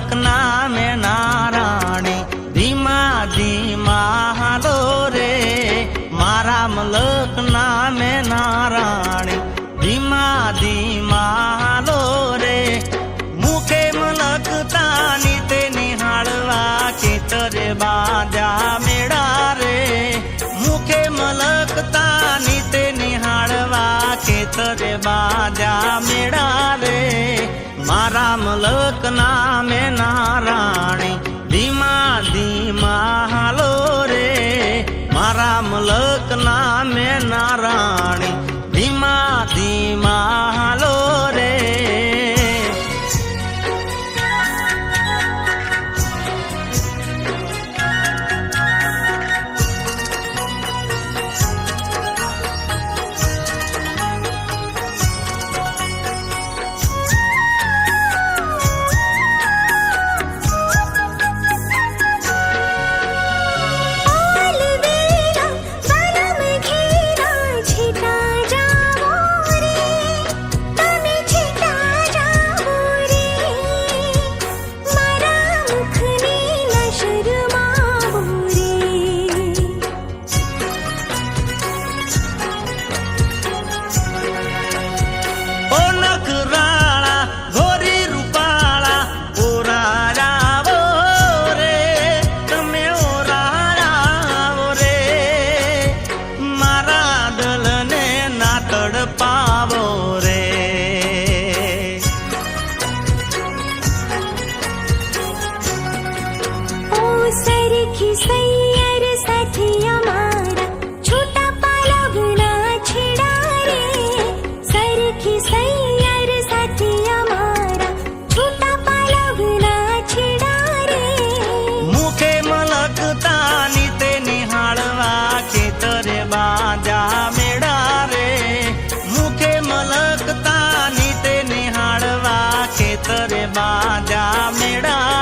મલક નામે નારાણી ધીમા ધીમા હાલો રે મારા મલક નામે નારાણી ધીમા ધીમા હાલો રે મુખે મલકતાની તે નિહાળવા ખેતરે બાંધ્યા મેળા રે મુખે મલકતાની તે નિહાળવા ખેતરે બાંધ્યા મેળા રે મારા મલક નામે નારાણી ધીમા ધીમા હાલો રે મારા મલક નામે નારાણી ધીમા ધીમા હાલો રે ખેતરે બાંધ્યા મેળા